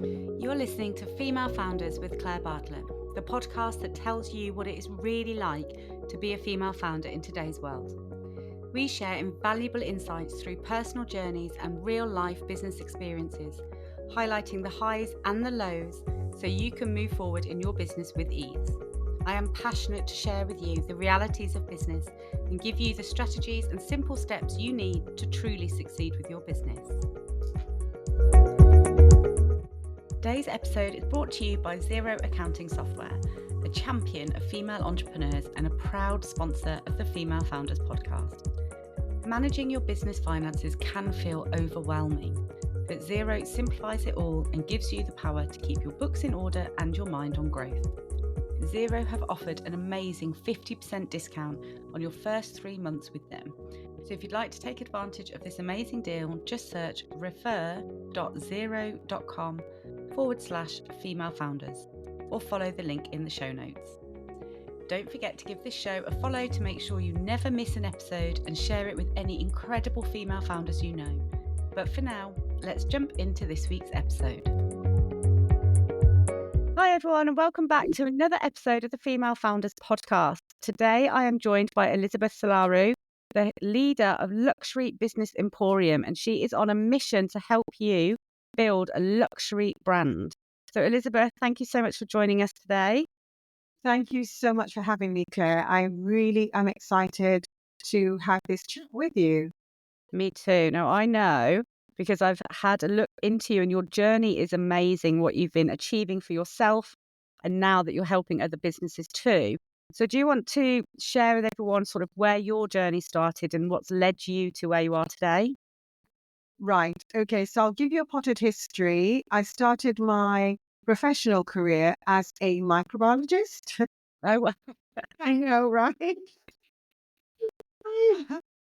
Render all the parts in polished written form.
You're listening to Female Founders with Claire Bartlett, the podcast that tells you what it is really like to be a female founder in today's world. We share invaluable insights through personal journeys and real-life business experiences, highlighting the highs and the lows so you can move forward in your business with ease. I am passionate to share with you the realities of business and give you the strategies and simple steps you need to truly succeed with your business. Today's episode is brought to you by Xero Accounting Software, a champion of female entrepreneurs and a proud sponsor of the Female Founders podcast. Managing your business finances can feel overwhelming, but Xero simplifies it all and gives you the power to keep your books in order and your mind on growth. Xero have offered an amazing 50% discount on your first 3 months with them. So if you'd like to take advantage of this amazing deal, just search refer.xero.com/female founders or follow the link in the show notes. Don't forget to give this show a follow to make sure you never miss an episode and share it with any incredible female founders you know. But for now, let's jump into this week's episode. Hi everyone, and welcome back to another episode of the Female Founders podcast. Today I am joined by Elizabeth Solaru, the leader of Luxury Business Emporium, and she is on a mission to help you build a luxury brand. So Elizabeth, thank you so much for joining us today. Thank you so much for having me, Claire. I really am excited to have this chat with you. Me too. Now, I know because I've had a look into you and your journey is amazing, what you've been achieving for yourself and now that you're helping other businesses too. So do you want to share with everyone sort of where your journey started and what's led you to where you are today? Right. Okay. So I'll give you a potted history. I started my professional career as a microbiologist. Oh, well. I know, right?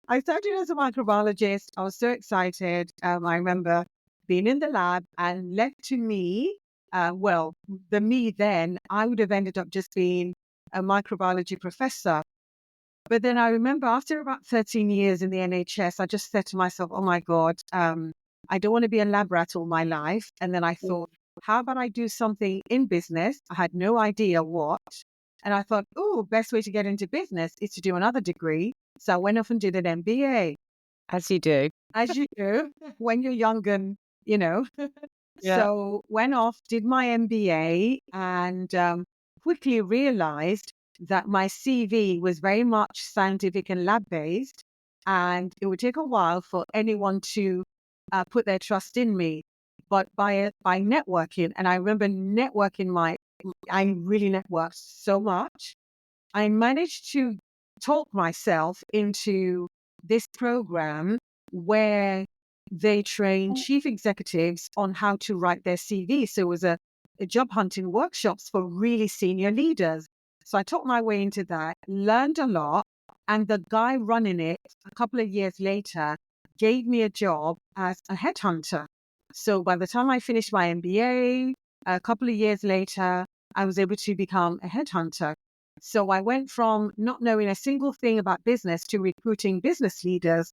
I started as a microbiologist. I was so excited. I remember being in the lab and left to me, the me then, I would have ended up just being a microbiology professor. But then I remember after about 13 years in the NHS, I just said to myself, oh my God, I don't want to be a lab rat all my life. And then I thought, how about I do something in business? I had no idea what. And I thought, best way to get into business is to do another degree. So I went off and did an MBA. As you do. As you do when you're young and, Yeah. So went off, did my MBA and quickly realized that my CV was very much scientific and lab-based, and it would take a while for anyone to put their trust in me. But by networking, and I remember networking I really networked so much, I managed to talk myself into this program where they train chief executives on how to write their CV. So it was a job hunting workshops for really senior leaders. So I took my way into that, learned a lot, and the guy running it a couple of years later gave me a job as a headhunter. So by the time I finished my MBA, a couple of years later, I was able to become a headhunter. So I went from not knowing a single thing about business to recruiting business leaders.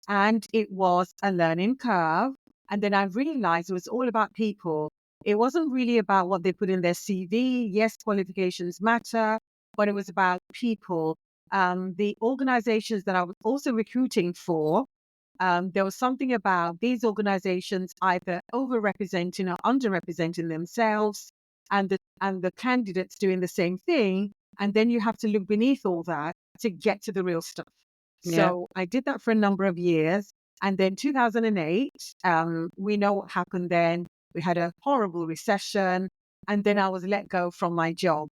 And it was a learning curve. And then I realized it was all about people. It wasn't really about what they put in their CV. Yes, qualifications matter, but it was about people. The organizations that I was also recruiting for, there was something about these organizations either overrepresenting or underrepresenting themselves and the candidates doing the same thing. And then you have to look beneath all that to get to the real stuff. So I did that for a number of years. And then 2008, we know what happened then. We had a horrible recession. And then I was let go from my job.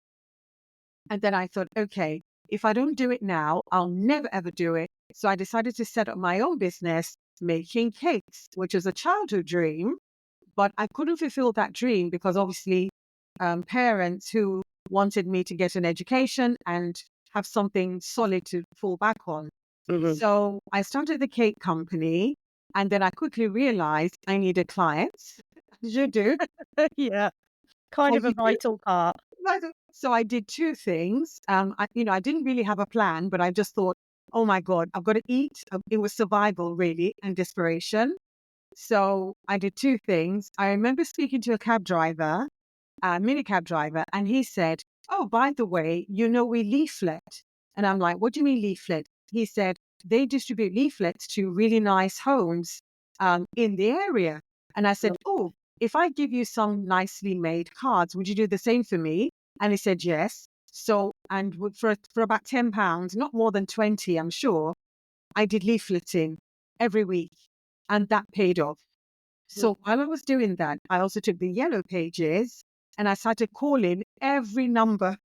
And then I thought, okay, if I don't do it now, I'll never, ever do it. So I decided to set up my own business making cakes, which was a childhood dream. But I couldn't fulfill that dream because obviously parents who wanted me to get an education and have something solid to fall back on. Mm-hmm. So I started the cake company, and then I quickly realized I needed clients. As you do. Yeah. Kind of a vital part. So I did two things. I didn't really have a plan, but I just thought, oh my God, I've got to eat. It was survival really and desperation. So I did two things. I remember speaking to a cab driver, a mini cab driver, and he said, "Oh, by the way, we leaflet." And I'm like, "What do you mean leaflet?" He said, "They distribute leaflets to really nice homes in the area." And I said, "Oh, if I give you some nicely made cards, would you do the same for me?" And he said, "Yes." So, and for about £10, not more than 20, I'm sure, I did leafleting every week, and that paid off. So while I was doing that, I also took the yellow pages and I started calling every number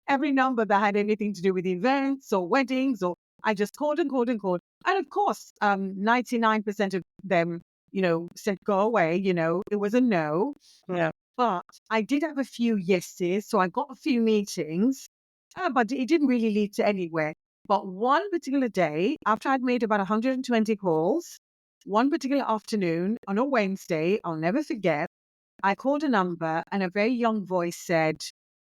that had anything to do with events or weddings, or I just called and called and called. And of course, 99% of them, said, go away, it was a no. Yeah. But I did have a few yeses. So I got a few meetings, but it didn't really lead to anywhere. But one particular day, after I'd made about 120 calls, one particular afternoon on a Wednesday, I'll never forget, I called a number and a very young voice said,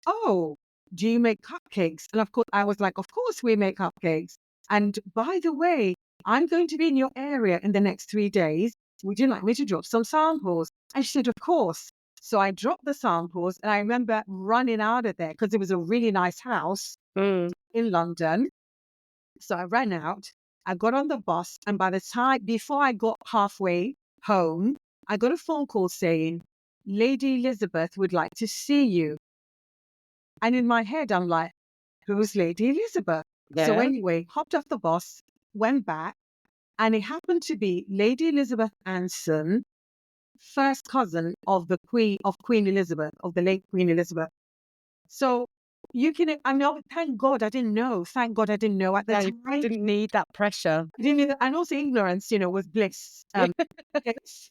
"Oh, do you make cupcakes?" And of course, I was like, "Of course we make cupcakes. And by the way, I'm going to be in your area in the next 3 days. Would you like me to drop some samples?" And she said, "Of course." So I dropped the samples and I remember running out of there because it was a really nice house in London. So I ran out, I got on the bus, and before I got halfway home, I got a phone call saying, "Lady Elizabeth would like to see you." And in my head, I'm like, who's Lady Elizabeth? So Yeah. anyway, hopped off the bus, went back, and it happened to be Lady Elizabeth Anson, first cousin of Queen Elizabeth, of the late Queen Elizabeth. So I know, thank God I didn't know. Thank God I didn't know at the Yeah, you time. didn't need that pressure. I didn't either, and also ignorance, was bliss. Yes.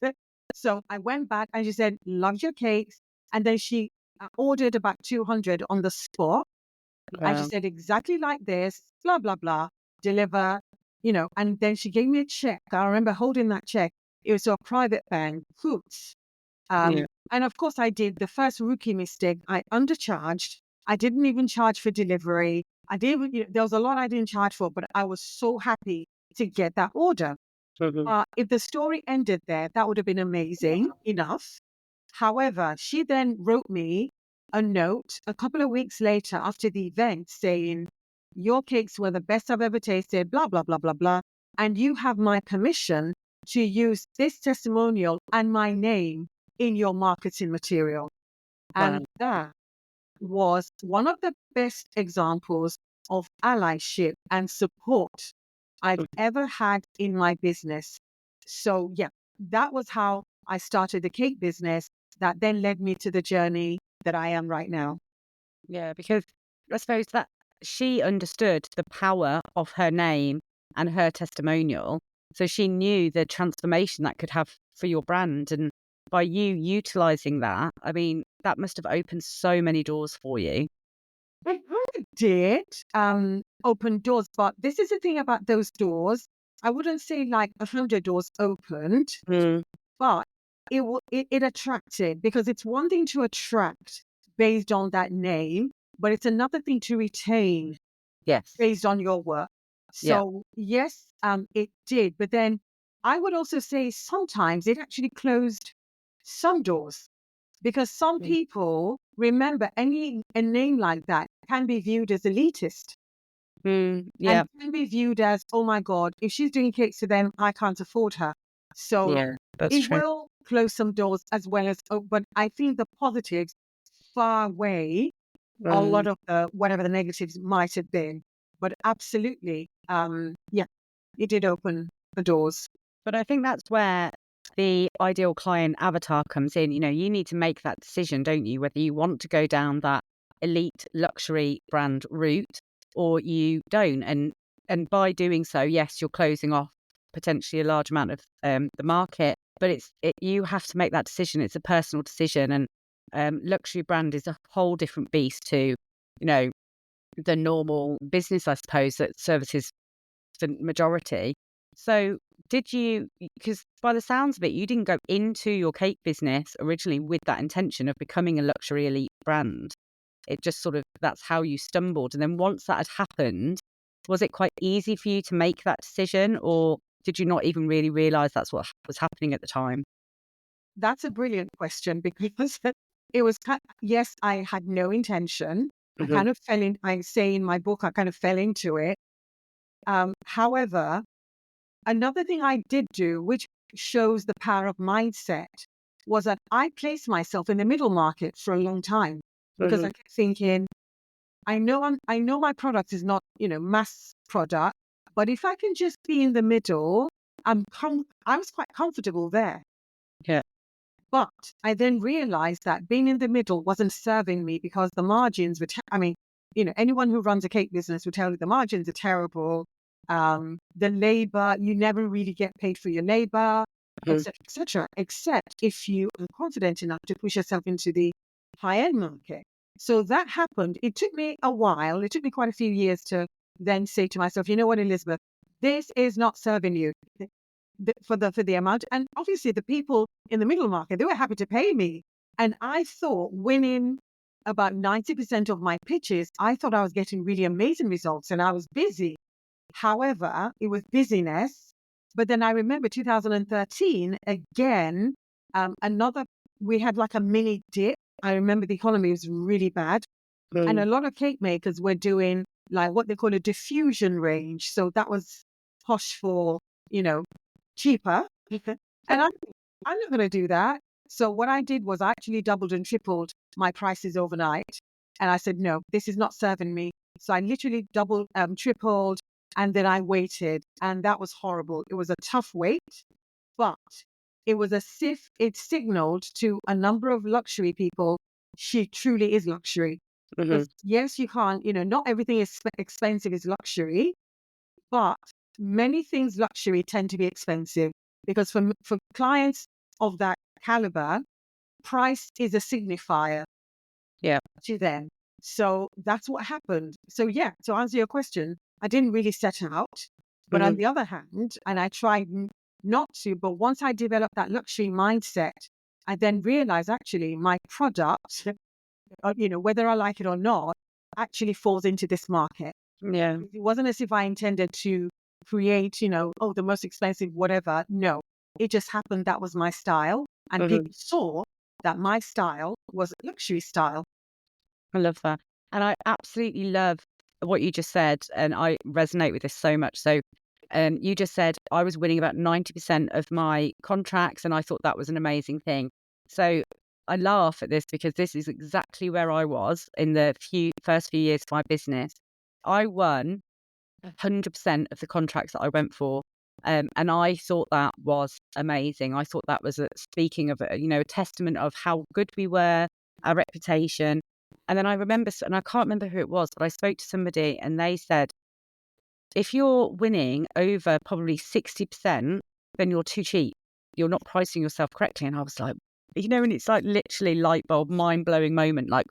So I went back and she said, "Love your cakes." And then she ordered about 200 on the spot. And she Wow. said, "Exactly like this, blah, blah, blah, deliver, And then she gave me a check. I remember holding that check. It was to a private bank, Hoots. Yeah. And of course, I did the first rookie mistake. I undercharged. I didn't even charge for delivery. I didn't, there was a lot I didn't charge for, but I was so happy to get that order. Mhm. If the story ended there, that would have been amazing enough. However, she then wrote me a note a couple of weeks later after the event saying, "Your cakes were the best I've ever tasted, blah, blah, blah, blah, blah. And you have my permission to use this testimonial and my name in your marketing material." Wow. And that was one of the best examples of allyship and support I've ever had in my business. So, yeah, that was how I started the cake business that then led me to the journey that I am right now. Yeah, because I suppose that she understood the power of her name and her testimonial. So she knew the transformation that could have for your brand. And by you utilizing that, I mean, that must have opened so many doors for you. It really did open doors, but this is the thing about those doors. I wouldn't say like 100 doors opened, Mm. but it attracted, because it's one thing to attract based on that name, but it's another thing to retain Yes. based on your work. Yeah. So yes, it did. But then I would also say sometimes it actually closed some doors, because some Mm. people remember a name like that can be viewed as elitist and Yeah. can be viewed as, "Oh my God, if she's doing cakes for them, I can't afford her." So Yeah. That's it true. will close some doors as well as, but I think the positives far away a Mm. lot of the whatever the negatives might have been. But absolutely, yeah, it did open the doors. But I think that's where the ideal client avatar comes in. You need to make that decision, don't you? Whether you want to go down that elite luxury brand route or you don't. And by doing so, yes, you're closing off potentially a large amount of the market. But you have to make that decision. It's a personal decision, and luxury brand is a whole different beast to, you know, the normal business, I suppose, that services the majority. So did you, because by the sounds of it, you didn't go into your cake business originally with that intention of becoming a luxury elite brand. It just sort of, that's how you stumbled. And then once that had happened, was it quite easy for you to make that decision, or did you not even really realize that's what was happening at the time? That's a brilliant question because it was, yes, I had no intention. I Mm-hmm. kind of I say in my book, I kind of fell into it. However, another thing I did do, which shows the power of mindset, was that I placed myself in the middle market for a long time because Mm-hmm. I kept thinking, I know my product is not, mass product, but if I can just be in the middle, I was quite comfortable there. Yeah. But I then realized that being in the middle wasn't serving me because the margins were, anyone who runs a cake business will tell you the margins are terrible. The labor, you never really get paid for your labor, Mm-hmm. etc., except if you are confident enough to push yourself into the high-end market. So that happened. It took me a while. It took me quite a few years to then say to myself, you know what, Elizabeth, this is not serving you for the amount. And obviously the people in the middle market, they were happy to pay me. And I thought winning about 90% of my pitches, I thought I was getting really amazing results and I was busy. However, it was busyness. But then I remember 2013, again, we had like a mini dip. I remember the economy was really bad. And a lot of cake makers were doing like what they call a diffusion range. So that was posh for, you know, cheaper. And I'm not going to do that. So what I did was I actually doubled and tripled my prices overnight. And I said, no, this is not serving me. So I literally doubled, tripled, and then I waited. And that was horrible. It was a tough wait, but it was as if it signaled to a number of luxury people, she truly is luxury. Mm-hmm. Because yes, you can't, not everything is expensive is luxury, but many things luxury tend to be expensive because for clients of that caliber, price is a signifier Yeah. to them. So that's what happened. So yeah, to answer your question, I didn't really set out. But on Mm-hmm. the other hand, and I tried not to, but once I developed that luxury mindset, I then realized actually my product, whether I like it or not, actually falls into this market. Yeah. It wasn't as if I intended to create, the most expensive whatever. No, it just happened that was my style. And Mm-hmm. people saw that my style was a luxury style. I love that. And I absolutely love what you just said. And I resonate with this so much. So you just said I was winning about 90% of my contracts, and I thought that was an amazing thing. So I laugh at this because this is exactly where I was in the first few years of my business. I won 100% of the contracts that I went for. And I thought that was amazing. I thought that was speaking of, a testament of how good we were, our reputation. And then I remember, and I can't remember who it was, but I spoke to somebody and they said, if you're winning over probably 60%, then you're too cheap. You're not pricing yourself correctly. And I was like, and it's like literally light bulb, mind blowing moment. Like,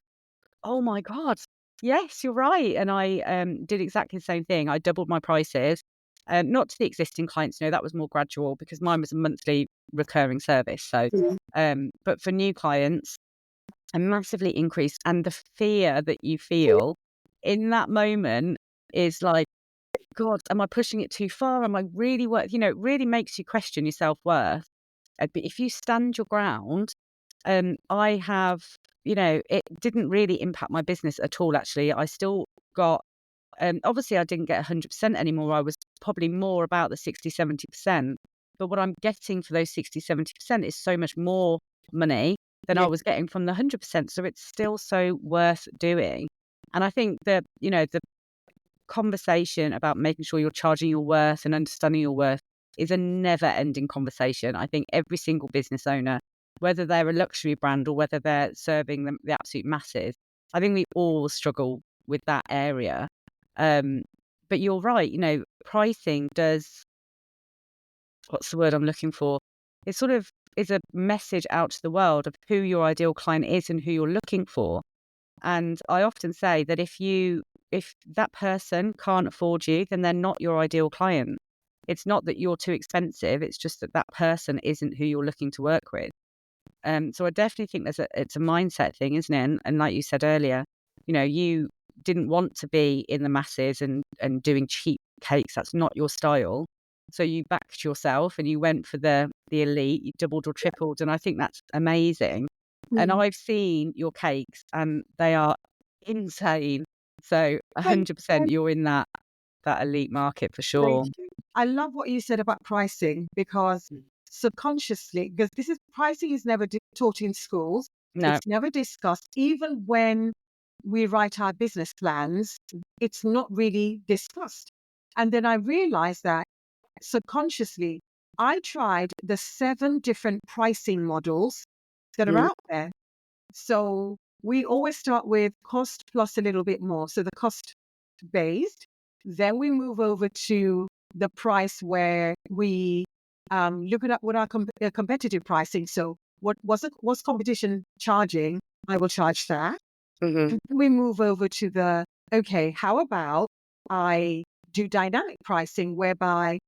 oh my God, yes, you're right. And I did exactly the same thing. I doubled my prices, not to the existing clients. That was more gradual because mine was a monthly recurring service. So, but for new clients, I massively increased. And the fear that you feel in that moment is like, God, am I pushing it too far? Am I really worth? It really makes you question your self-worth. But if you stand your ground, I have, it didn't really impact my business at all, actually. I still got, obviously I didn't get 100% anymore. I was probably more about the 60, 70%. But what I'm getting for those 60, 70% is so much more money than I Yeah. was getting from the 100%. So it's still so worth doing. And I think that, the conversation about making sure you're charging your worth and understanding your worth is a never ending conversation. I think every single business owner, whether they're a luxury brand or whether they're serving the absolute masses, I think we all struggle with that area. But you're right, pricing does, what's the word I'm looking for? It sort of is a message out to the world of who your ideal client is and who you're looking for. And I often say that if that person can't afford you, then they're not your ideal client. It's not that you're too expensive. It's just that person isn't who you're looking to work with. So I definitely think it's a mindset thing, isn't it? And like you said earlier, you didn't want to be in the masses and doing cheap cakes. That's not your style. So you backed yourself and you went for the elite, you doubled or tripled. And I think that's amazing. And I've seen your cakes and they are insane. So Thank 100% you're in that elite market for sure. you. I love what you said about pricing because subconsciously, because pricing is never taught in schools. No. It's never discussed. Even when we write our business plans, it's not really discussed. And then I realized that subconsciously, I tried the 7 different pricing models that are out there. So we always start with cost plus a little bit more. So the cost based, then we move over to the price where we look at what our competitive pricing. So what's competition charging? I will charge that. Mm-hmm. We move over to okay, how about I do dynamic pricing whereby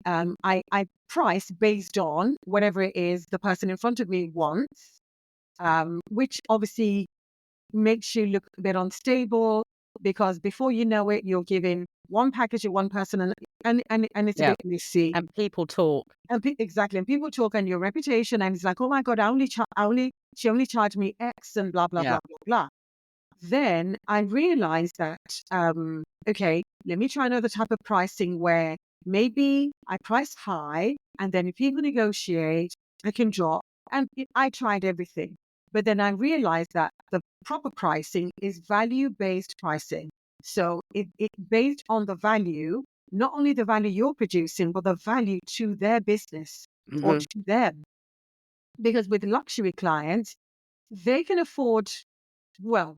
I price based on whatever it is the person in front of me wants, which obviously makes you look a bit unstable because before you know it, you're giving one package to one person and it's a bit messy. And people talk. Exactly. And people talk on your reputation and it's like, oh my God, she only charged me X and blah, blah, blah, blah, blah. Then I realized that, okay, let me try another type of pricing where maybe I price high and then if people negotiate, I can drop. And I tried everything. But then I realized that the proper pricing is value-based pricing. So it based on the value, not only the value you're producing, but the value to their business or to them. Because with luxury clients, they can afford, well,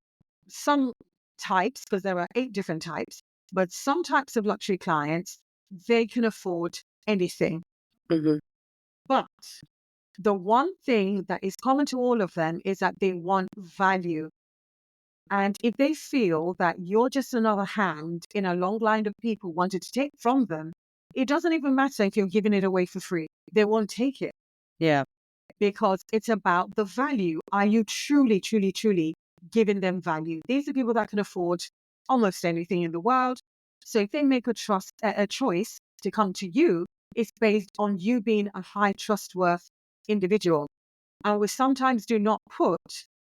some types, because there are 8 different types, but some types of luxury clients, they can afford anything. But the one thing that is common to all of them is that they want value. And if they feel that you're just another hand in a long line of people wanting to take from them, it doesn't even matter if you're giving it away for free. They won't take it. Yeah. Because it's about the value. Are you truly, truly, truly giving them value? These are people that can afford almost anything in the world. So if they make a choice to come to you, it's based on you being a high trustworthy individual. And we sometimes do not put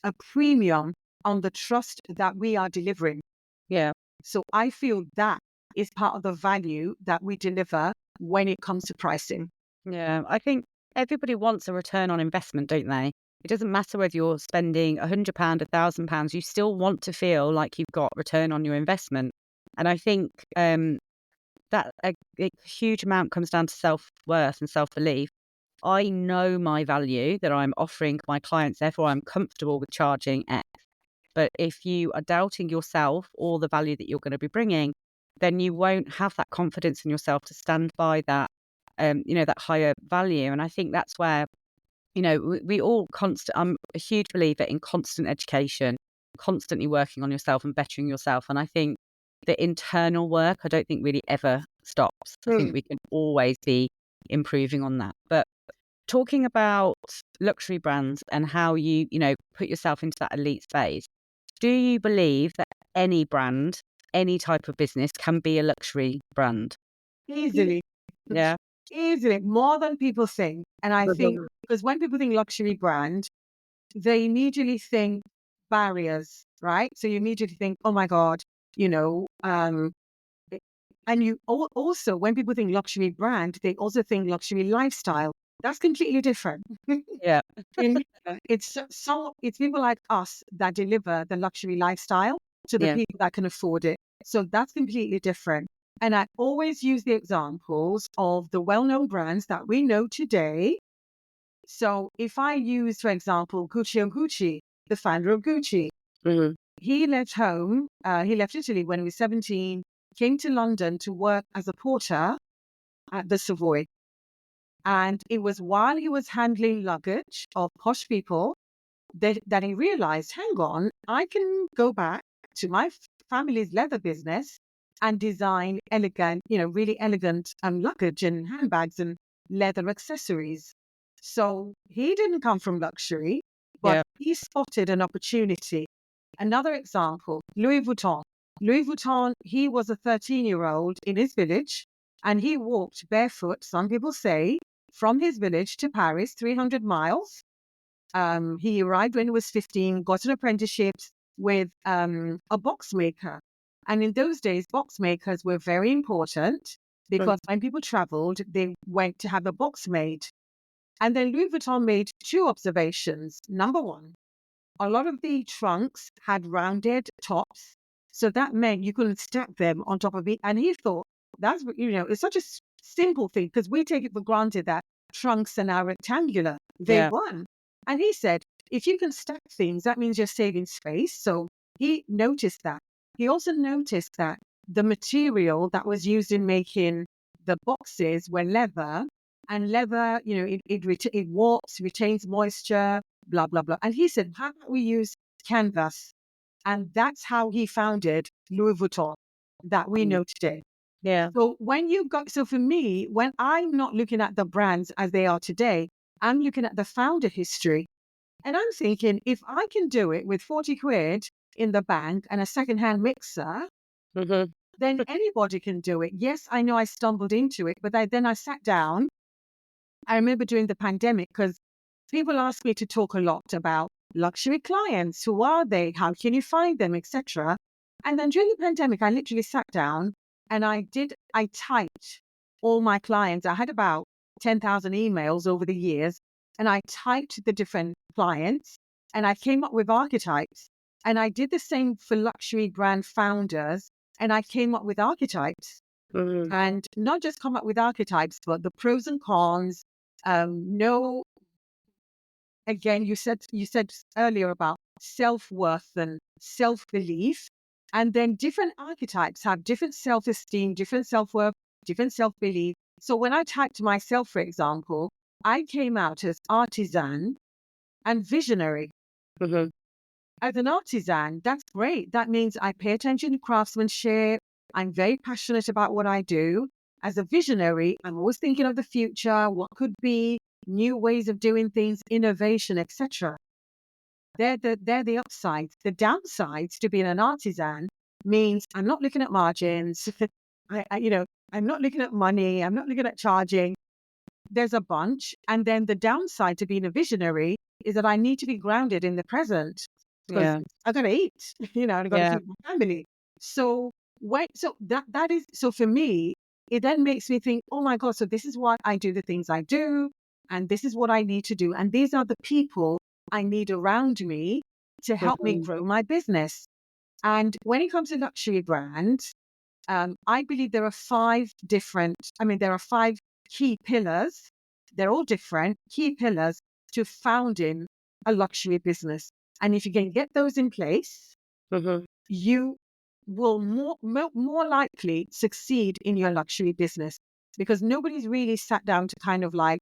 a premium on the trust that we are delivering. Yeah. So I feel that is part of the value that we deliver when it comes to pricing. Yeah. I think everybody wants a return on investment, don't they? It doesn't matter whether you're spending £100, £1,000, you still want to feel like you've got return on your investment. And I think that a huge amount comes down to self-worth and self-belief. I know my value that I'm offering my clients, therefore I'm comfortable with charging X. But if you are doubting yourself or the value that you're going to be bringing, then you won't have that confidence in yourself to stand by that, that higher value. And I think that's where, we all I'm a huge believer in constant education, constantly working on yourself and bettering yourself. And I think the internal work, I don't think really ever stops. I think we can always be improving on that. But talking about luxury brands and how you put yourself into that elite space, do you believe that any brand, any type of business can be a luxury brand? Easily. Yeah. Easily, more than people think. And I think because when people think luxury brand, they immediately think barriers, right? So you immediately think, oh my God, and you also, when people think luxury brand, they also think luxury lifestyle. That's completely different. Yeah. It's people like us that deliver the luxury lifestyle to the people that can afford it. So that's completely different. And I always use the examples of the well-known brands that we know today. So if I use, for example, Gucci, the founder of Gucci, he left home, he left Italy when he was 17, came to London to work as a porter at the Savoy. And it was while he was handling luggage of posh people that he realized, hang on, I can go back to my family's leather business and design elegant, really elegant luggage and handbags and leather accessories. So he didn't come from luxury, but he spotted an opportunity. Another example, Louis Vuitton. Louis Vuitton, he was a 13-year-old in his village And he walked barefoot, some people say, from his village to Paris, 300 miles. He arrived when he was 15, got an apprenticeship with a box maker. And in those days, box makers were very important because when people traveled, they went to have a box made. And then Louis Vuitton made two observations. Number one, a lot of the trunks had rounded tops. So that meant you couldn't stack them on top of it. And he thought, that's, it's such a simple thing because we take it for granted that trunks are now rectangular. They weren't. And he said, if you can stack things, that means you're saving space. So he noticed that. He also noticed that the material that was used in making the boxes were leather, and leather, it warps, retains moisture, blah, blah, blah. And he said, how about we use canvas? And that's how he founded Louis Vuitton that we know today. Yeah. So for me, when I'm not looking at the brands as they are today, I'm looking at the founder history. And I'm thinking, if I can do it with 40 quid in the bank and a secondhand mixer, then anybody can do it. Yes, I know I stumbled into it, but then I sat down. I remember during the pandemic, because people ask me to talk a lot about luxury clients. Who are they? How can you find them, etc. And then during the pandemic, I literally sat down and I typed all my clients. I had about 10,000 emails over the years, and I typed the different clients and I came up with archetypes. And I did the same for luxury brand founders, and I came up with archetypes. And not just come up with archetypes, but the pros and cons. No, again, you said earlier about self-worth and self-belief, and then different archetypes have different self-esteem, different self-worth, different self-belief. So when I typed myself, for example, I came out as artisan and visionary. As an artisan, that's great. That means I pay attention to craftsmanship. I'm very passionate about what I do. As a visionary, I'm always thinking of the future, what could be, new ways of doing things, innovation, etc. They're the upsides. The downsides to being an artisan means I'm not looking at margins. I'm not looking at money. I'm not looking at charging. There's a bunch. And then the downside to being a visionary is that I need to be grounded in the present because I got to eat, I've got to feed my family. So for me, it then makes me think, oh my God, so this is why I do the things I do. And this is what I need to do. And these are the people I need around me to help me grow my business. And when it comes to luxury brands, I believe there are five key pillars. They're all different key pillars to founding a luxury business. And if you can get those in place, you will more likely succeed in your luxury business, because nobody's really sat down to kind of like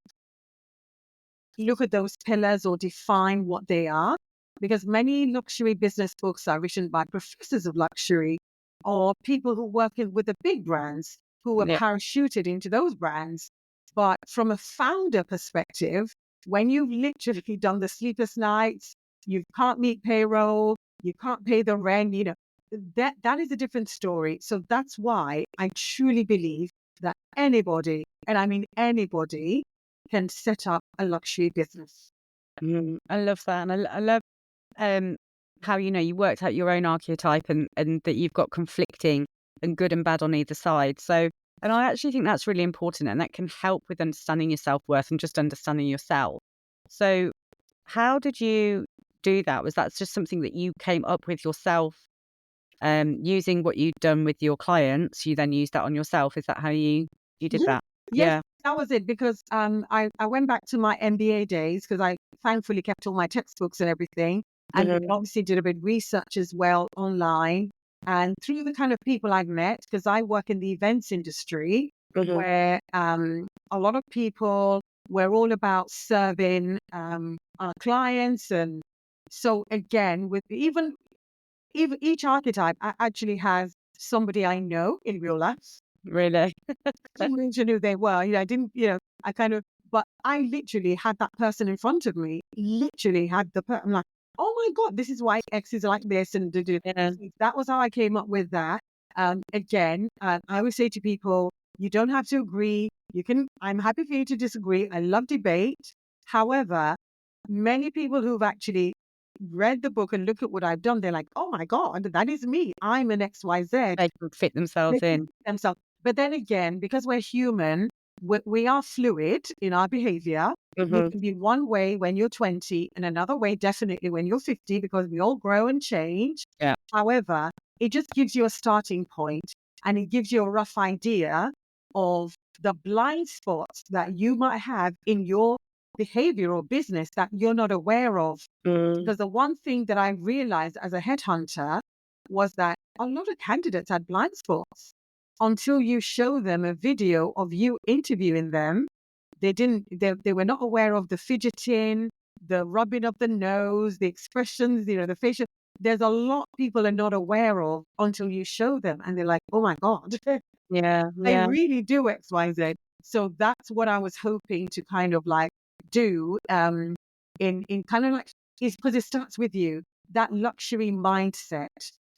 look at those pillars or define what they are, because many luxury business books are written by professors of luxury or people who work with the big brands who are parachuted into those brands. But from a founder perspective, when you've literally done the sleepless nights, you can't meet payroll, you can't pay the rent, that is a different story. So that's why I truly believe that anybody, and I mean anybody, can set up a luxury business. I love that. And I love how, you worked out your own archetype and that you've got conflicting and good and bad on either side. So, and I actually think that's really important, and that can help with understanding your self-worth and just understanding yourself. So how did you do that? Was that just something that you came up with yourself, using what you'd done with your clients? You then used that on yourself. Is that how you did that? Yes, that was it. Because I went back to my MBA days, because I thankfully kept all my textbooks and everything. And obviously did a bit of research as well online. And through the kind of people I've met, because I work in the events industry, where a lot of people were all about serving our clients. And so again, with even each archetype actually has somebody I know in real life. Really? I didn't mention who they were. I didn't, but I literally had that person in front of me. Literally had I'm like, oh my God, this is why X is like this. And that was how I came up with that. Again, I always say to people, You don't have to agree. I'm happy for you to disagree. I love debate. However, many people who've actually read the book and look at what I've done, they're like, oh my God, that is me. I'm an XYZ. They can fit They themselves can in. see themselves. But then again, because we're human, we are fluid in our behavior. You Hmm. can be one way when you're 20 and another way definitely when you're 50, because we all grow and change. Yeah. However, it just gives you a starting point, and it gives you a rough idea of the blind spots that you might have in your behavior or business that you're not aware of. Mm. Because the one thing that I realized as a headhunter was that a lot of candidates had blind spots. Until you show them a video of you interviewing them, they were not aware of the fidgeting, the rubbing of the nose, the expressions, the facial. There's a lot people are not aware of until you show them, and they're like, oh my God, Yeah. I Yeah. really do XYZ. So that's what I was hoping to kind of like do in kind of like, is because it starts with you, that luxury mindset.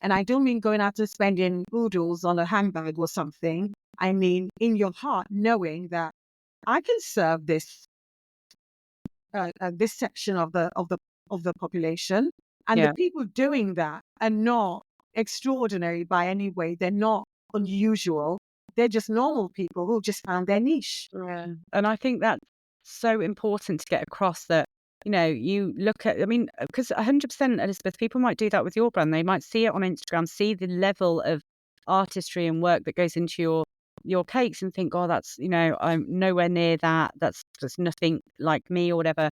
And I don't mean going out and spending oodles on a handbag or something. I mean, in your heart, knowing that I can serve this section of the population, and the Yeah. people doing that are not extraordinary by any way. They're not unusual. They're just normal people who just found their niche. Yeah. And I think that's so important to get across that, you look at, because 100%, Elizabeth, people might do that with your brand. They might see it on Instagram, see the level of artistry and work that goes into your cakes and think, oh, that's, I'm nowhere near that. That's just nothing like me or whatever.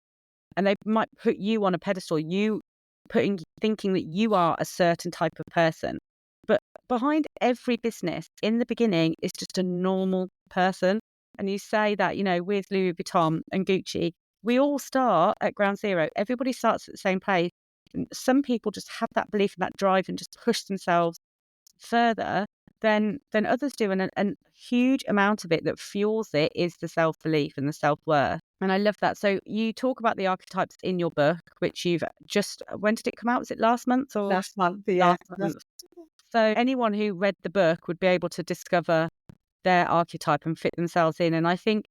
And they might put you on a pedestal, thinking that you are a certain type of person. But behind every business in the beginning is just a normal person. And you say that, with Louis Vuitton and Gucci, we all start at ground zero. Everybody starts at the same place. And some people just have that belief and that drive and just push themselves further than others do. And a huge amount of it that fuels it is the self-belief and the self-worth. And I love that. So you talk about the archetypes in your book, which you've when did it come out? Was it last month or Last month, yeah. last month? So anyone who read the book would be able to discover their archetype and fit themselves in. And I think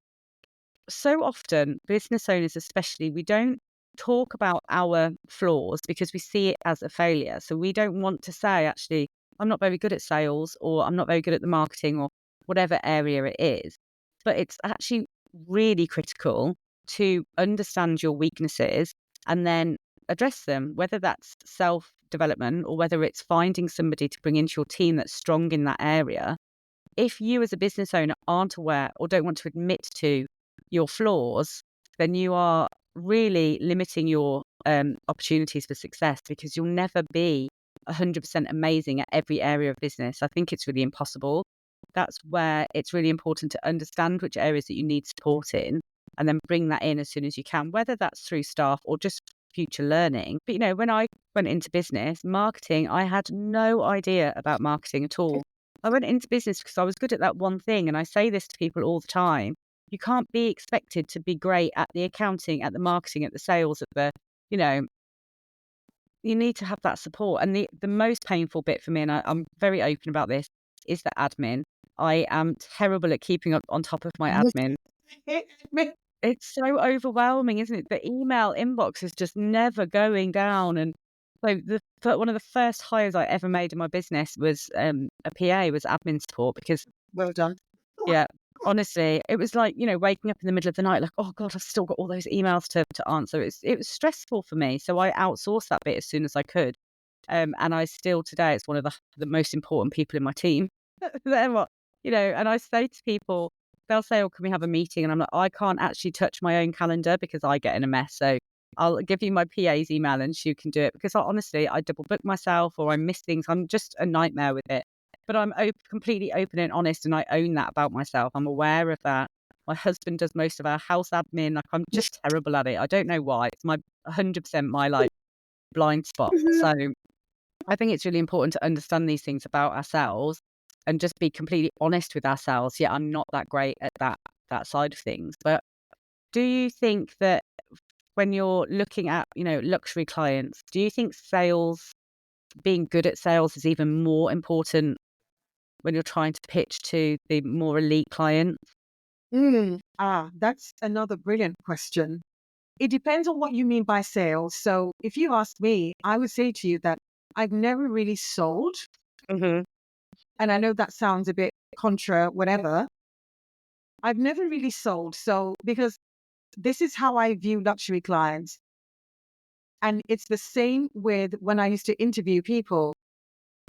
so often, business owners especially, we don't talk about our flaws because we see it as a failure. So we don't want to say, actually, I'm not very good at sales, or I'm not very good at the marketing, or whatever area it is. But it's actually really critical to understand your weaknesses and then address them, whether that's self development or whether it's finding somebody to bring into your team that's strong in that area. If you as a business owner aren't aware or don't want to admit to your flaws, then you are really limiting your opportunities for success, because you'll never be 100% amazing at every area of business. I think it's really impossible. That's where it's really important to understand which areas that you need support in and then bring that in as soon as you can, whether that's through staff or just future learning. But, when I went into business, marketing, I had no idea about marketing at all. I went into business because I was good at that one thing. And I say this to people all the time. You can't be expected to be great at the accounting, at the marketing, at the sales, you know, you need to have that support. And the most painful bit for me, and I'm very open about this, is the admin. I am terrible at keeping up on top of my admin. It's so overwhelming, isn't it? The email inbox is just never going down. And so one of the first hires I ever made in my business was a PA, was admin support, because Well done. yeah, honestly, it was like, waking up in the middle of the night, like, oh God, I've still got all those emails to answer. It was stressful for me. So I outsourced that bit as soon as I could. And I still today, it's one of the most important people in my team. Then what, and I say to people, they'll say, oh, can we have a meeting? And I'm like, I can't actually touch my own calendar because I get in a mess. So I'll give you my PA's email and she can do it, because honestly, I double book myself or I miss things. I'm just a nightmare with it. But I'm completely open and honest, and I own that about myself. I'm aware of that. My husband does most of our house admin. Like, I'm just terrible at it. I don't know why. It's my 100% my blind spot. So I think it's really important to understand these things about ourselves and just be completely honest with ourselves. Yeah, I'm not that great at that side of things. But do you think that when you're looking at, luxury clients, do you think being good at sales is even more important when you're trying to pitch to the more elite clients? That's another brilliant question. It depends on what you mean by sales. So if you ask me, I would say to you that I've never really sold. Mm-hmm. And I know that sounds a bit contra, whatever. I've never really sold. So because this is how I view luxury clients. And it's the same with when I used to interview people.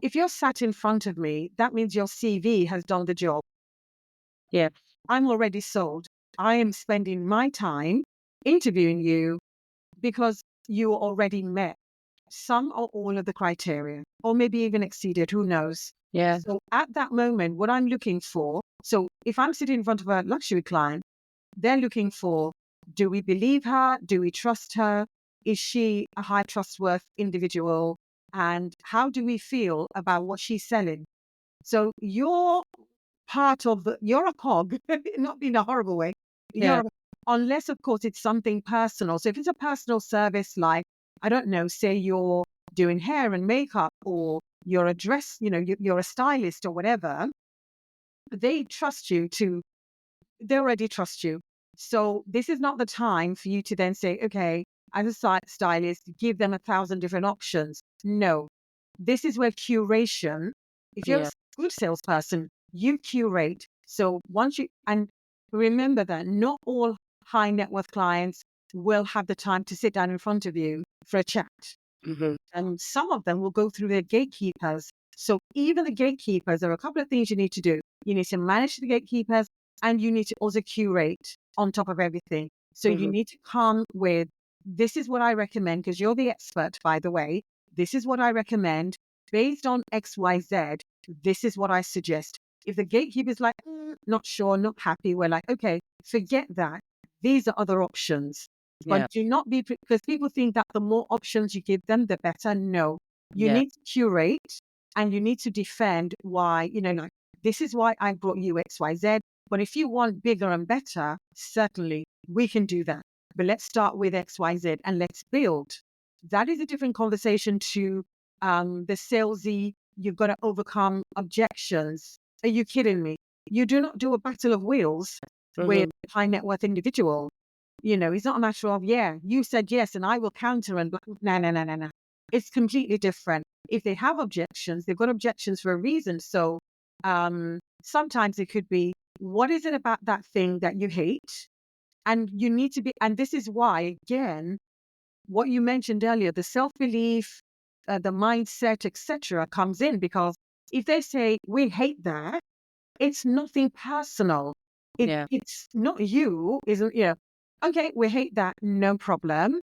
If you're sat in front of me, that means your CV has done the job. Yeah. I'm already sold. I am spending my time interviewing you because you already met some or all of the criteria, or maybe even exceeded, who knows? Yeah. So at that moment, what I'm looking for, so if I'm sitting in front of a luxury client, they're looking for, do we believe her? Do we trust her? Is she a high trustworthy individual? And how do we feel about what she's selling? So you're you're a cog, not in a horrible way. Yeah. Unless of course it's something personal. So if it's a personal service, like, I don't know, say you're doing hair and makeup, or you're a dress, you're a stylist or whatever, they trust you to they already trust you. So this is not the time for you to then say, okay, as a stylist, give them 1,000 different options. No, this is where curation, if you're a Yeah. good salesperson, you curate. So and remember that not all high net worth clients will have the time to sit down in front of you for a chat. Mm-hmm. And some of them will go through their gatekeepers. So even the gatekeepers, there are a couple of things you need to do. You need to manage the gatekeepers, and you need to also curate on top of everything. So you Mm-hmm. need to come with, this is what I recommend, because you're the expert, by the way. This is what I recommend based on XYZ. This is what I suggest. If the gatekeeper's like, not sure, not happy, we're like, okay, forget that. These are other options. Yeah. But do not be, because people think that the more options you give them, the better. No, you Yeah. need to curate, and you need to defend why, like, this is why I brought you XYZ. But if you want bigger and better, certainly we can do that. But let's start with XYZ and let's build. That is a different conversation to the salesy, you've got to overcome objections. Are you kidding me? You do not do a battle of wheels with Mm-hmm. a high net worth individual. It's not a matter of, yeah, you said yes and I will counter, and no, no, no, no, no. It's completely different. If they have objections, they've got objections for a reason. So sometimes it could be, what is it about that thing that you hate? And you need to be, and this is why, again, what you mentioned earlier, the self-belief, the mindset, etc., comes in, because if they say, we hate that, it's nothing personal. Yeah. It's not you, isn't, okay, we hate that, no problem.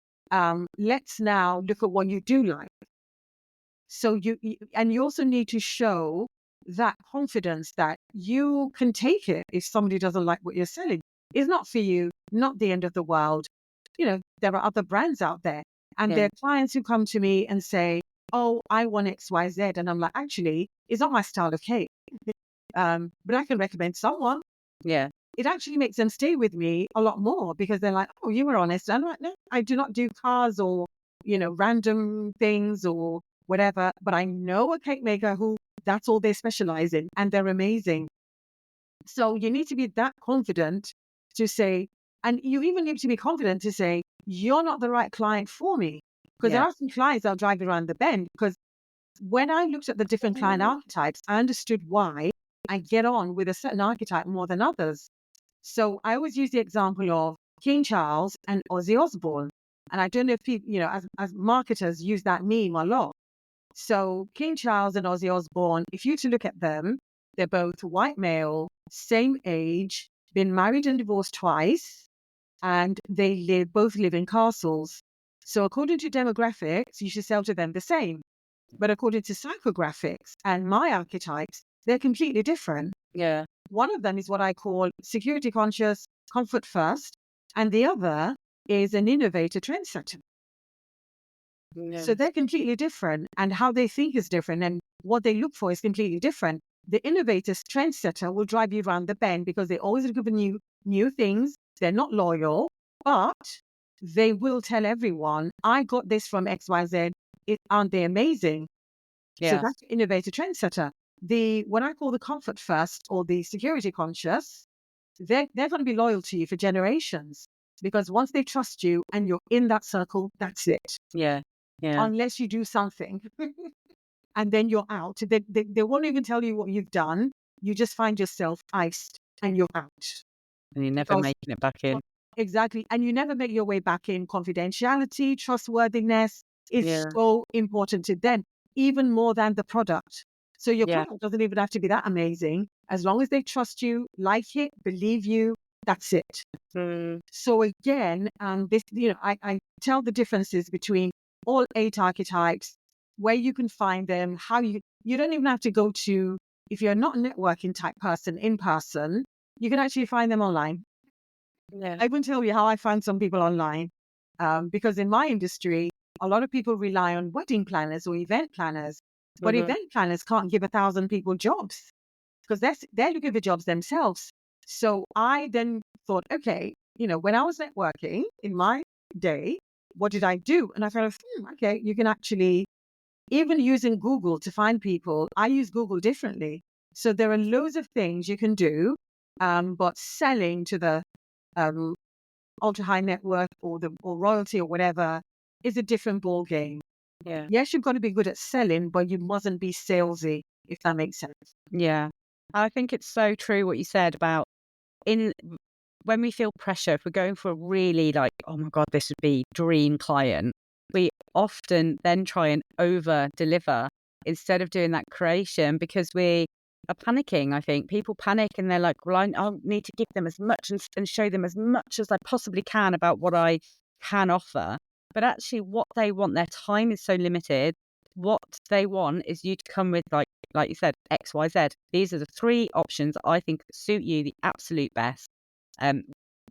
Let's now look at what you do like. So and you also need to show that confidence that you can take it if somebody doesn't like what you're selling. It's not for you, not the end of the world. There are other brands out there, and there Yeah. are clients who come to me and say, oh, I want XYZ. And I'm like, actually, it's not my style of cake. But I can recommend someone. Yeah. It actually makes them stay with me a lot more, because they're like, oh, you were honest. I'm like, no, I do not do cars or, random things or whatever. But I know a cake maker who that's all they specialize in, and they're amazing. So you need to be that confident to say, and you even need to be confident to say, you're not the right client for me. Because there Yeah. are some clients that'll drive you around the bend. Because when I looked at the different client archetypes, I understood why I get on with a certain archetype more than others. So I always use the example of King Charles and Ozzy Osbourne. And I don't know if people, as marketers, use that meme a lot. So King Charles and Ozzy Osbourne, if you to look at them, they're both white male, same age, been married and divorced twice, and they both live in castles. So according to demographics, you should sell to them the same. But according to psychographics and my archetypes, they're completely different. Yeah. One of them is what I call security conscious, comfort first, and the other is an innovator trendsetter. Yeah. So they're completely different, and how they think is different, and what they look for is completely different. The innovator's trendsetter will drive you around the bend because they always look for new things. They're not loyal, but they will tell everyone, I got this from XYZ. Aren't they amazing? So Yeah. that's the innovator trendsetter. the what I call the comfort first or the security conscious, they're going to be loyal to you for generations because once they trust you and you're in that circle, that's it. Yeah. Yeah. Unless you do something and then you're out. They won't even tell you what you've done. You just find yourself iced and you're out. And you're never Because making it back in. exactly. And you never make your way back in. Confidentiality, trustworthiness is Yeah. so important to them, even more than the product. So your Yeah. product doesn't even have to be that amazing. As long as they trust you, like it, believe you, that's it. Mm. So again, this, I tell the differences between all 8 archetypes, where you can find them, how you don't even have to go to, if you're not a networking type person in person, you can actually find them online. Yeah. I can tell you how I found some people online, because in my industry, a lot of people rely on wedding planners or event planners, but Mm-hmm. event planners can't give 1,000 people jobs because they're looking for jobs themselves. So I then thought, okay, when I was networking in my day, what did I do? And I thought, okay, you can actually, even using Google to find people, I use Google differently. So there are loads of things you can do, but selling to the um, ultra high net worth or royalty or whatever is a different ball game. Yeah. Yes, you've got to be good at selling, but you mustn't be salesy, if that makes sense. Yeah. I think it's so true what you said about in when we feel pressure, if we're going for a really like, oh my God, this would be dream client, we often then try and over deliver instead of doing that creation because we are panicking. I think people panic and they're like, well, I need to give them as much and show them as much as I possibly can about what I can offer. But actually what they want, their time is so limited. What they want is you to come with like you said, X, Y, Z. These are the 3 options I think suit you the absolute best. Um,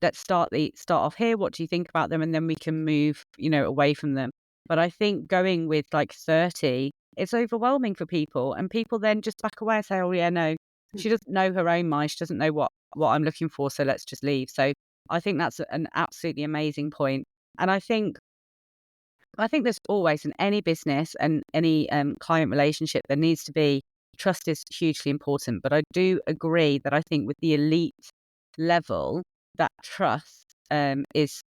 let's start off here. What do you think about them? And then we can move, away from them. But I think going with like 30, it's overwhelming for people, and people then just back away and say, "Oh yeah, no, she doesn't know her own mind. She doesn't know what I'm looking for. So let's just leave." So I think that's an absolutely amazing point. And I think there's always in any business and any client relationship, there needs to be trust is hugely important. But I do agree that I think with the elite level, that trust is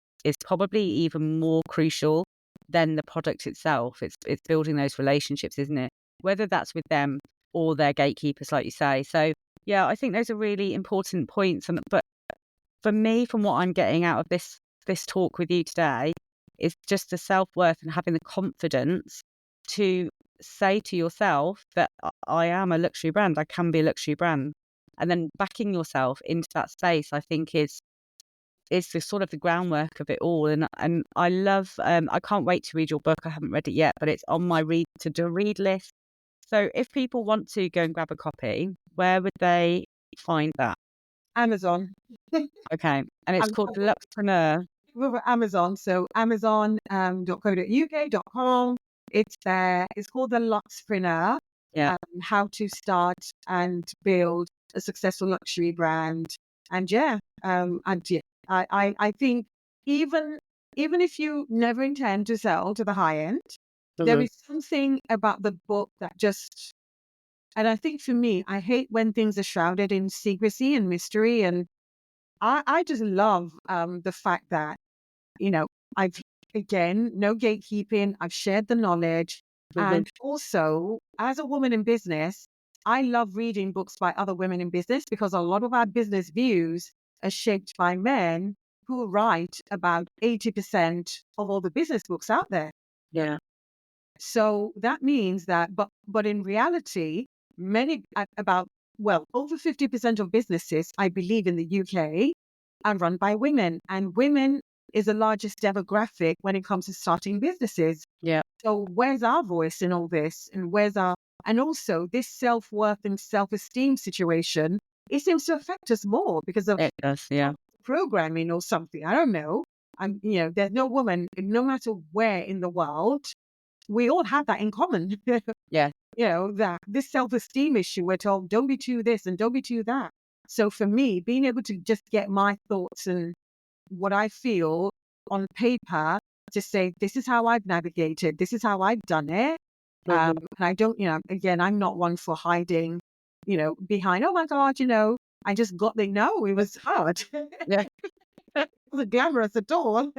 probably even more crucial than the product itself. It's building those relationships, isn't it? Whether that's with them or their gatekeepers, like you say. So yeah, I think those are really important points. But for me, from what I'm getting out of this talk with you today, is just the self-worth and having the confidence to say to yourself that I am a luxury brand, I can be a luxury brand. And then backing yourself into that space, I think is the sort of the groundwork of it all. And I love I can't wait to read your book. I haven't read it yet, but it's on my read list. So if people want to go and grab a copy, where would they find that? Amazon. Okay. And it's I'm called Luxpreneur. over Amazon. So amazon.co.uk.com. It's there. It's called the Luxpreneur. Yeah. How to start and build a successful luxury brand. And I think even if you never intend to sell to the high end, there Mhm. is something about the book that just, and I think for me, I hate when things are shrouded in secrecy and mystery. And I just love the fact that, I've, again, no gatekeeping, I've shared the knowledge. Mhm. And also, as a woman in business, I love reading books by other women in business because a lot of our business views are shaped by men who write about 80% of all the business books out there. Yeah. So that means that, but in reality, about, well, over 50% of businesses, I believe in the UK, are run by women, and women is the largest demographic when it comes to starting businesses. Yeah. So where's our voice in all this, and and also this self-worth and self-esteem situation? It seems to affect us more because of It does. Yeah. programming or something. I don't know. There's no woman, no matter where in the world, we all have that in common. Yeah. That this self-esteem issue, we're told, don't be too this and don't be too that. So for me, being able to just get my thoughts and what I feel on paper to say, this is how I've navigated, this is how I've done it. Mhm. And I don't, again, I'm not one for hiding behind, oh my God, I just got the, no, it was hard. Yeah. It wasn't glamorous at all,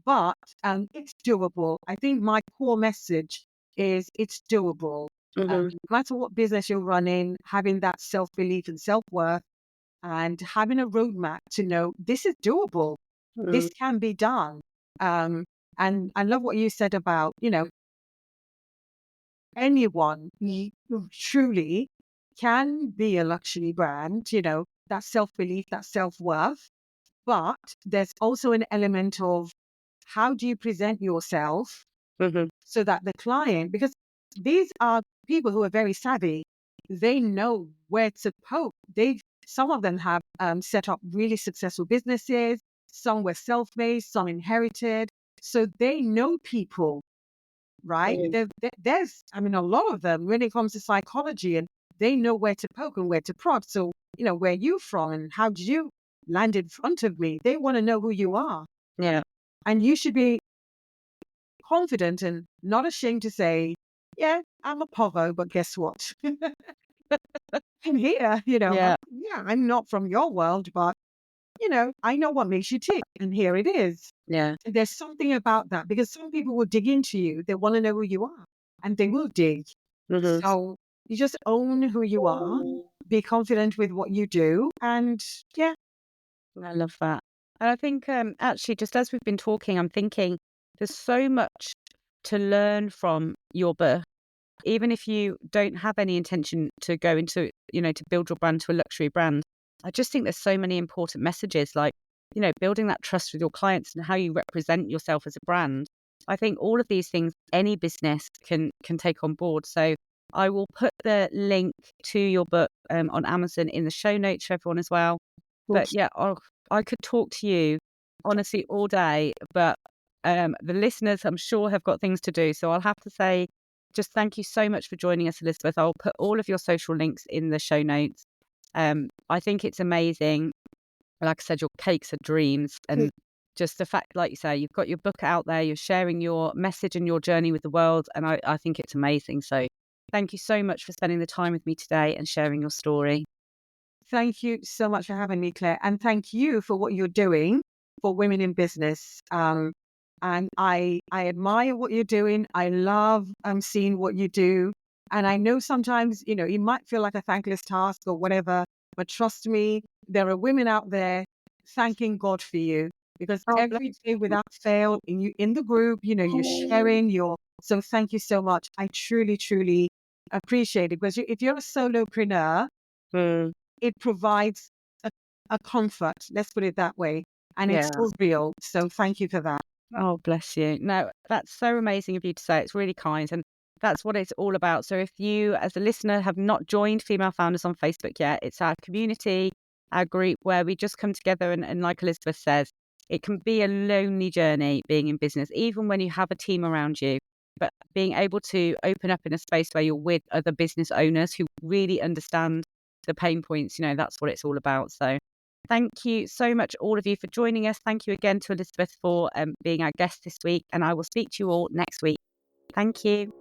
but it's doable. I think my core message is it's doable. Mm-hmm. No matter what business you're running, having that self-belief and self-worth and having a roadmap to know this is doable. This can be done. And I love what you said about, anyone who truly can be a luxury brand, that self-belief, that self-worth. But there's also an element of how do you present yourself Mm-hmm. so that the client, because these are people who are very savvy, they know where to poke. Some of them have set up really successful businesses. Some were self-made, some inherited. So they know people, right? There's, a lot of them when it comes to psychology, and they know where to poke and where to prod. So, where you from and how did you land in front of me? They want to know who you are. Yeah. And you should be confident and not ashamed to say, yeah, I'm a povo, but guess what? I'm here, Yeah. I'm not from your world, but, I know what makes you tick. And here it is. Yeah. There's something about that because some people will dig into you. They want to know who you are and they will dig. Mm-hmm. So you just own who you are, be confident with what you do. And yeah. I love that. And I think actually, just as we've been talking, I'm thinking there's so much to learn from your book. Even if you don't have any intention to go into, to build your brand to a luxury brand, I just think there's so many important messages like, building that trust with your clients and how you represent yourself as a brand. I think all of these things, any business can take on board. So I will put the link to your book on Amazon in the show notes for everyone as well. But yeah, I could talk to you honestly all day, but the listeners, I'm sure, have got things to do. So I'll have to say, just thank you so much for joining us, Elizabeth. I'll put all of your social links in the show notes. I think it's amazing. Like I said, your cakes are dreams. And just the fact, like you say, you've got your book out there, you're sharing your message and your journey with the world. And I think it's amazing. So thank you so much for spending the time with me today and sharing your story. Thank you so much for having me, Claire. And thank you for what you're doing for women in business. And I admire what you're doing. I love seeing what you do. And I know sometimes, it might feel like a thankless task or whatever, but trust me, there are women out there thanking God for you because every day without fail in the group, you're sharing so thank you so much. I truly, truly appreciate it because if you're a solopreneur, it provides a comfort, let's put it that way. And it's so real. So thank you for that. Oh, bless you. No, that's so amazing of you to say. It's really kind. And that's what it's all about. So if you, as a listener, have not joined Female Founders on Facebook yet, it's our community, our group where we just come together. And like Elizabeth says, it can be a lonely journey being in business, even when you have a team around you. But being able to open up in a space where you're with other business owners who really understand the pain points, that's what it's all about. So thank you so much, all of you, for joining us. Thank you again to Elizabeth for being our guest this week. And I will speak to you all next week. Thank you.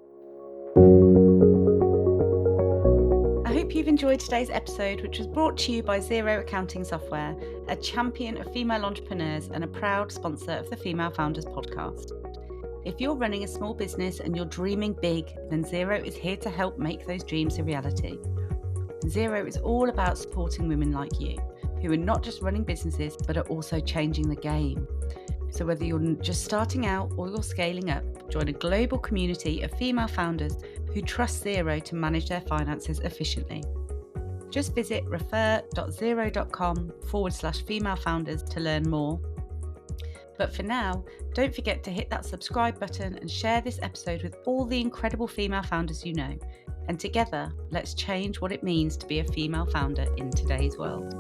I hope you've enjoyed today's episode, which was brought to you by Xero Accounting Software, a champion of female entrepreneurs and a proud sponsor of the Female Founders podcast. If you're running a small business and you're dreaming big, then Xero is here to help make those dreams a reality. Xero is all about supporting women like you, who are not just running businesses, but are also changing the game. So whether you're just starting out or you're scaling up, join a global community of female founders who trust Xero to manage their finances efficiently. Just visit refer.xero.com/female founders to learn more. But for now, don't forget to hit that subscribe button and share this episode with all the incredible female founders you know. And together, let's change what it means to be a female founder in today's world.